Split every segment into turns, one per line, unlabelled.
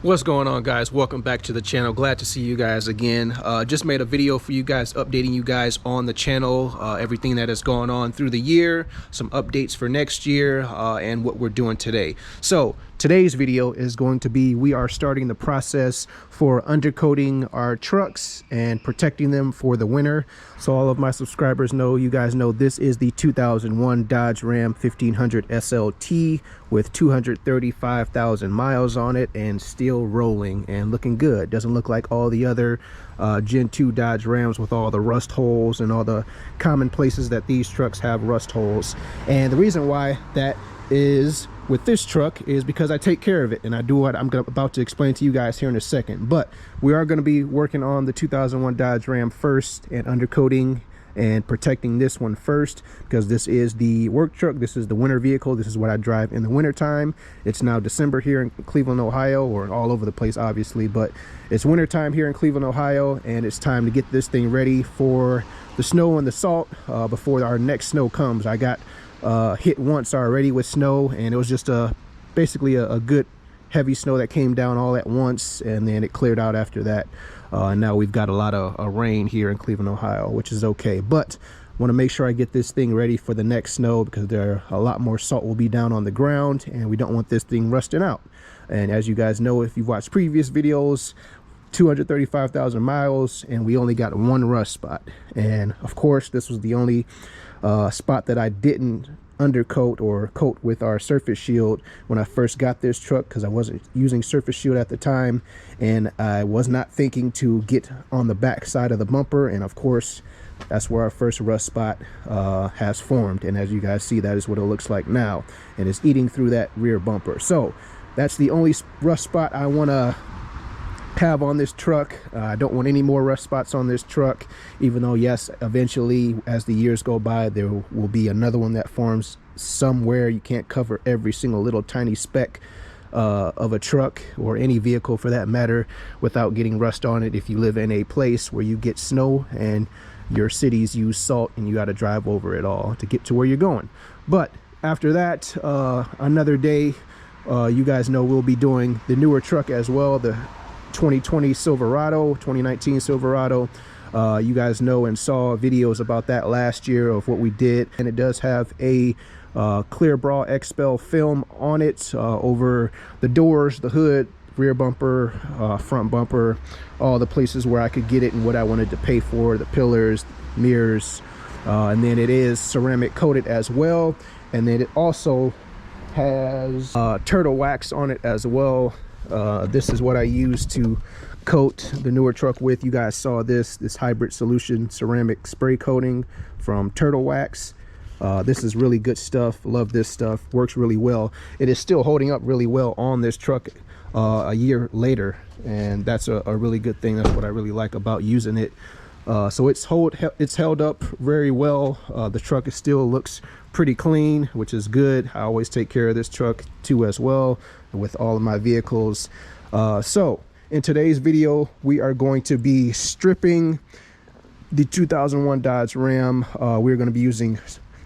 What's going on, guys? Welcome back to the channel. Glad to see you guys again. Just made a video for you guys, updating you guys on the channel, everything that has gone on through the year, some updates for next year, and what we're doing today. So today's video is going to be, we are starting the process for undercoating our trucks and protecting them for the winter. So all of my subscribers know, you guys know, this is the 2001 Dodge Ram 1500 SLT with 235,000 miles on it and still rolling and looking good. Doesn't look like all the other Gen 2 Dodge Rams with all the rust holes and all the common places that these trucks have rust holes. And the reason why that is with this truck is because I take care of it, and I do what I'm about to explain to you guys here in a second. But we are going to be working on the 2001 Dodge Ram first and undercoating and protecting this one first, because this is the work truck. This is the winter vehicle. This is what I drive in the winter time. It's now December here in Cleveland, Ohio, or all over the place obviously, but it's winter time here in Cleveland, Ohio, and it's time to get this thing ready for the snow and the salt before our next snow comes. I got hit once already with snow, and it was just basically a good heavy snow that came down all at once, and then it cleared out after that. And now we've got a lot of rain here in Cleveland, Ohio, which is okay. But I want to make sure I get this thing ready for the next snow, because there are a lot more salt will be down on the ground, and we don't want this thing rusting out. And as you guys know, if you've watched previous videos, 235,000 miles, and we only got one rust spot. And of course, this was the only spot that I didn't undercoat or coat with our surface shield when I first got this truck, because I wasn't using surface shield at the time, and I was not thinking to get on the back side of the bumper. And of course, that's where our first rust spot has formed, and as you guys see, that is what it looks like now, and it's eating through that rear bumper. So that's the only rust spot I want to have on this truck. I don't want any more rust spots on this truck, even though yes, eventually as the years go by, there will be another one that forms somewhere. You can't cover every single little tiny speck of a truck, or any vehicle for that matter, without getting rust on it. If you live in a place where you get snow and your cities use salt, and you got to drive over it all to get to where you're going. But after that, another day, you guys know we'll be doing the newer truck as well, the 2020 Silverado, 2019 Silverado. You guys know and saw videos about that last year of what we did, and it does have a clear bra XPEL film on it over the doors, the hood, rear bumper, front bumper, all the places where I could get it and what I wanted to pay for, the pillars, mirrors, and then it is ceramic coated as well. And then it also has turtle wax on it as well. This is what I use to coat the newer truck with. You guys saw this hybrid solution ceramic spray coating from Turtle Wax. This is really good stuff. Love this stuff. Works really well. It is still holding up really well on this truck a year later, and that's a really good thing. That's what I really like about using it. So it's held up very well. The truck still looks pretty clean, which is good. I always take care of this truck too as well with all of my vehicles. So in today's video, we are going to be stripping the 2001 Dodge Ram. We're going to be using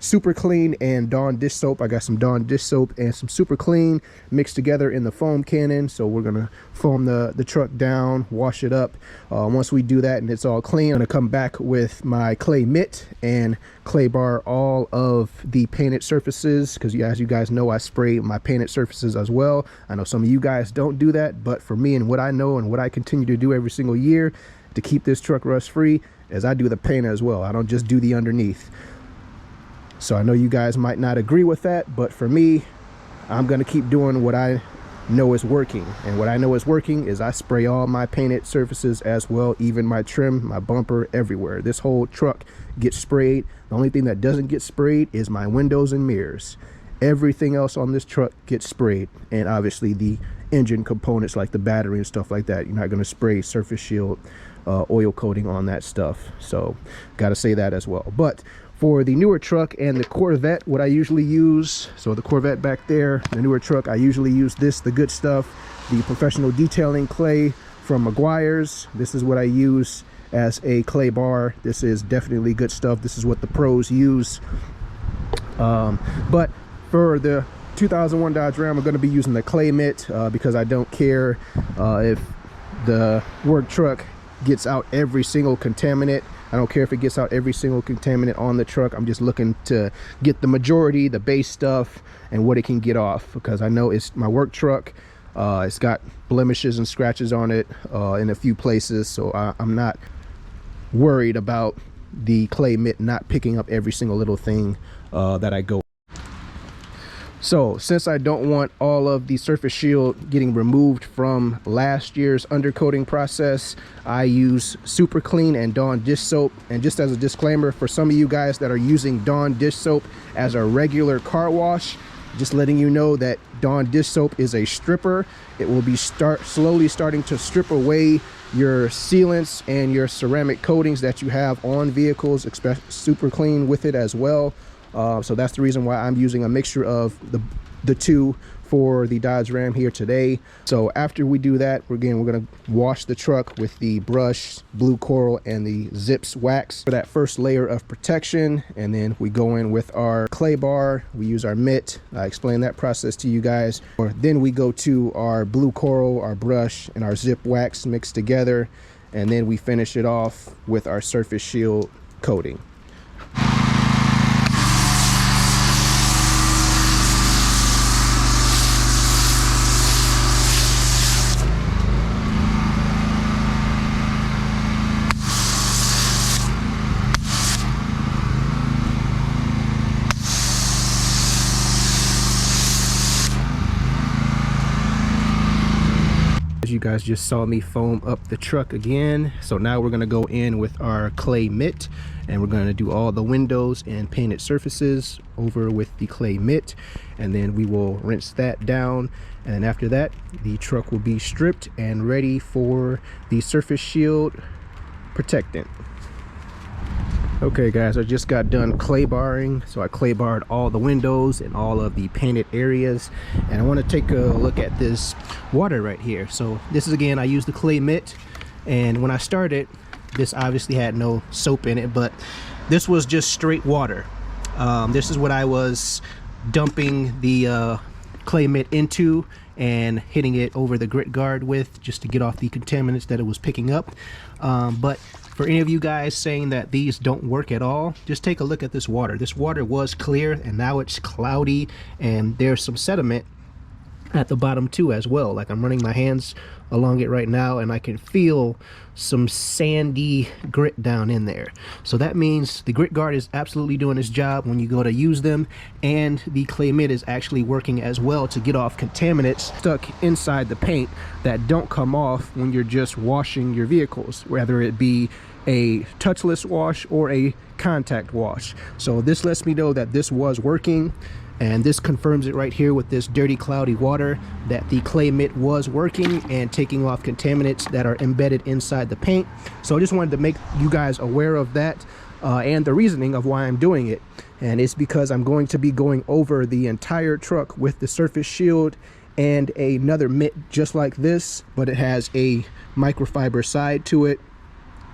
Super Clean and Dawn dish soap. I got some Dawn dish soap and some Super Clean mixed together in the foam cannon. So we're gonna foam the truck down, wash it up. Once we do that and it's all clean, I'm gonna come back with my clay mitt and clay bar all of the painted surfaces, because as you guys know, I spray my painted surfaces as well. I know some of you guys don't do that, but for me and what I know and what I continue to do every single year to keep this truck rust free is I do the paint as well. I don't just do the underneath. So I know you guys might not agree with that, but for me, I'm going to keep doing what I know is working. And what I know is working is I spray all my painted surfaces as well, even my trim, my bumper, everywhere. This whole truck gets sprayed. The only thing that doesn't get sprayed is my windows and mirrors. Everything else on this truck gets sprayed. And obviously the engine components like the battery and stuff like that, you're not going to spray surface shield oil coating on that stuff. So got to say that as well. But for the newer truck and the Corvette, what I usually use, so the Corvette back there, the newer truck, I usually use the good stuff, the professional detailing clay from Meguiar's. This is what I use as a clay bar. This is definitely good stuff. This is what the pros use. But for the 2001 Dodge Ram, I'm going to be using the clay mitt because I don't care if the work truck gets out every single contaminant. I don't care if it gets out every single contaminant on the truck. I'm just looking to get the majority, the base stuff, and what it can get off, because I know it's my work truck. It's got blemishes and scratches on it in a few places, so I'm not worried about the clay mitt not picking up every single little thing that I go. So since I don't want all of the surface shield getting removed from last year's undercoating process, I use Super Clean and Dawn dish soap. And just as a disclaimer, for some of you guys that are using Dawn dish soap as a regular car wash, just letting you know that Dawn dish soap is a stripper. It will be slowly starting to strip away your sealants and your ceramic coatings that you have on vehicles, especially Super Clean with it as well. So that's the reason why I'm using a mixture of the two for the Dodge Ram here today. So after we do that, we're going to wash the truck with the brush, Blue Coral, and the Zips wax for that first layer of protection. And then we go in with our clay bar. We use our mitt. I explained that process to you guys. Then we go to our Blue Coral, our brush, and our Zip wax mixed together. And then we finish it off with our surface shield coating. You guys just saw me foam up the truck again. So now we're going to go in with our clay mitt, and we're going to do all the windows and painted surfaces over with the clay mitt, and then we will rinse that down. And then after that, the truck will be stripped and ready for the surface shield protectant. Okay guys, I just got done clay barring. So I clay barred all the windows and all of the painted areas, and I want to take a look at this water right here. So this is, again, I used the clay mitt, and when I started, this obviously had no soap in it, but this was just straight water. This is what I was dumping the clay mitt into and hitting it over the grit guard with, just to get off the contaminants that it was picking up. But for any of you guys saying that these don't work at all, just take a look at this water. This water was clear, and now it's cloudy, and there's some sediment at the bottom too as well. Like, I'm running my hands along it right now, and I can feel some sandy grit down in there. So that means the grit guard is absolutely doing its job when you go to use them, and the clay mitt is actually working as well to get off contaminants stuck inside the paint that don't come off when you're just washing your vehicles, whether it be a touchless wash or a contact wash. So this lets me know that this was working, and this confirms it right here with this dirty cloudy water, that the clay mitt was working and taking off contaminants that are embedded inside the paint. So I just wanted to make you guys aware of that and the reasoning of why I'm doing it. And it's because I'm going to be going over the entire truck with the surface shield and another mitt just like this, but it has a microfiber side to it,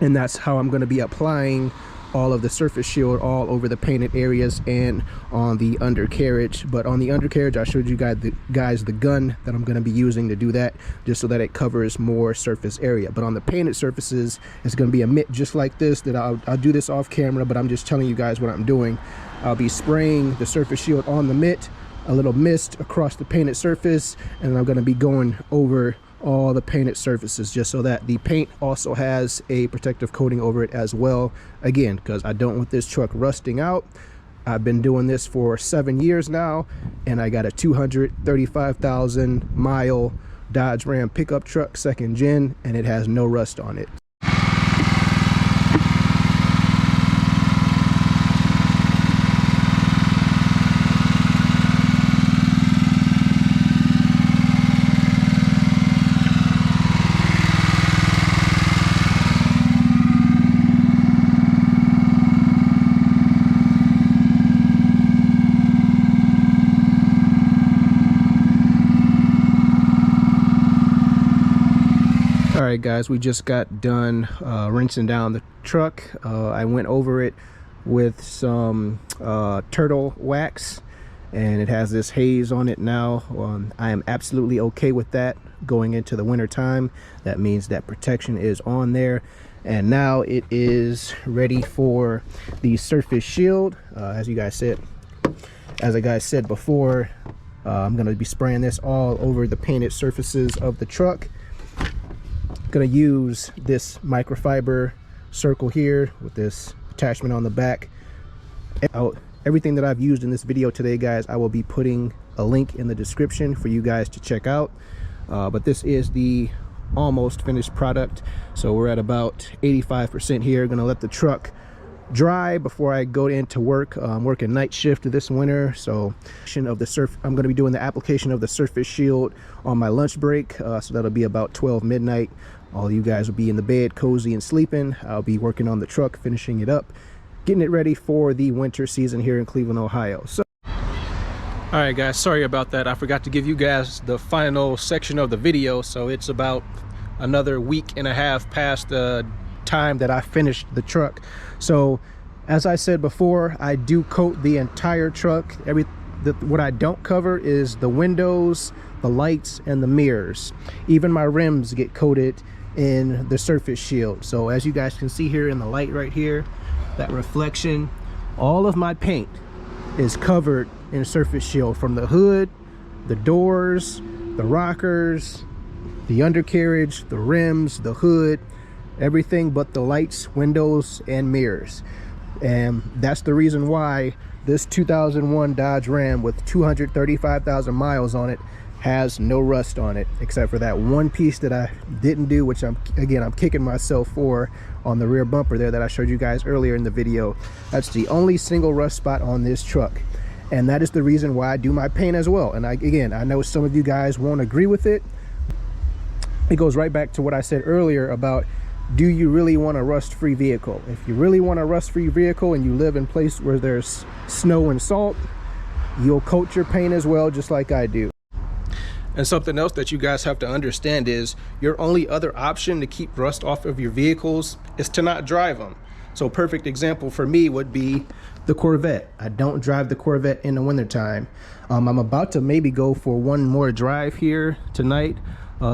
and that's how I'm going to be applying all of the surface shield all over the painted areas and on the undercarriage. But on the undercarriage, I showed you guys the gun that I'm going to be using to do that, just so that it covers more surface area. But on the painted surfaces, it's going to be a mitt just like this. That I'll do this off camera, but I'm just telling you guys what I'm doing. I'll be spraying the surface shield on the mitt, a little mist across the painted surface, and I'm going to be going over all the painted surfaces, just so that the paint also has a protective coating over it as well. Again, because I don't want this truck rusting out. I've been doing this for 7 years now, and I got a 235,000 mile Dodge Ram pickup truck, second gen, and it has no rust on it. Alright guys, we just got done rinsing down the truck. I went over it with some turtle wax, and it has this haze on it now. I am absolutely okay with that going into the winter time. That means that protection is on there. And now it is ready for the surface shield. As I guys said before, I'm going to be spraying this all over the painted surfaces of the truck. Going to use this microfiber circle here with this attachment on the back. Everything that I've used in this video today, guys, I will be putting a link in the description for you guys to check out. But this is the almost finished product, so we're at about 85% here. Gonna let the truck dry before I go into work. I'm working night shift this winter, so I'm going to be doing the application of the surface shield on my lunch break, so that'll be about 12 midnight. All you guys will be in the bed cozy and sleeping. I'll be working on the truck, finishing it up, getting it ready for the winter season here in Cleveland, Ohio. So all right, guys, sorry about that. I forgot to give you guys the final section of the video. So it's about another week and a half past the time that I finished the truck. So as I said before, I do coat the entire truck. What I don't cover is the windows, the lights, and the mirrors. Even my rims get coated in the surface shield. So as you guys can see here in the light right here, that reflection, all of my paint is covered in surface shield, from the hood, the doors, the rockers, the undercarriage, the rims, the hood, everything but the lights, windows, and mirrors. And that's the reason why this 2001 Dodge Ram with 235,000 miles on it has no rust on it, except for that one piece that I didn't do, which I'm kicking myself for, on the rear bumper there that I showed you guys earlier in the video. That's the only single rust spot on this truck, and that is the reason why I do my paint as well. And I know some of you guys won't agree with it. It goes right back to what I said earlier about, do you really want a rust-free vehicle? If you really want a rust-free vehicle and you live in a place where there's snow and salt, you'll coat your paint as well, just like I do. And something else that you guys have to understand is your only other option to keep rust off of your vehicles is to not drive them. So a perfect example for me would be the Corvette. I don't drive the Corvette in the wintertime. I'm about to maybe go for one more drive here tonight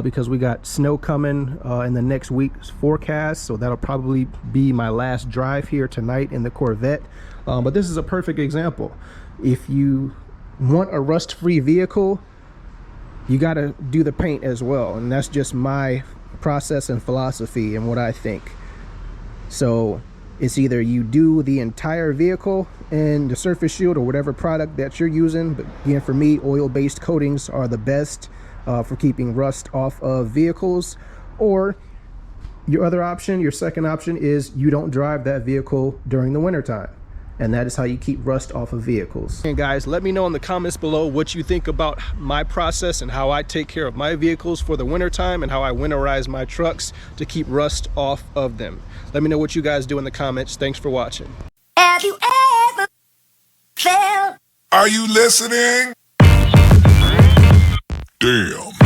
because we got snow coming in the next week's forecast. So that'll probably be my last drive here tonight in the Corvette. But this is a perfect example. If you want a rust-free vehicle, you got to do the paint as well, and that's just my process and philosophy and what I think. So it's either you do the entire vehicle in the surface shield or whatever product that you're using, but again, for me, oil-based coatings are the best for keeping rust off of vehicles. Or your other option, your second option, is you don't drive that vehicle during the wintertime. And that is how you keep rust off of vehicles. And guys, let me know in the comments below what you think about my process and how I take care of my vehicles for the winter time, and how I winterize my trucks to keep rust off of them. Let me know what you guys do in the comments. Thanks for watching.
Have you ever felt? Are you listening? Damn.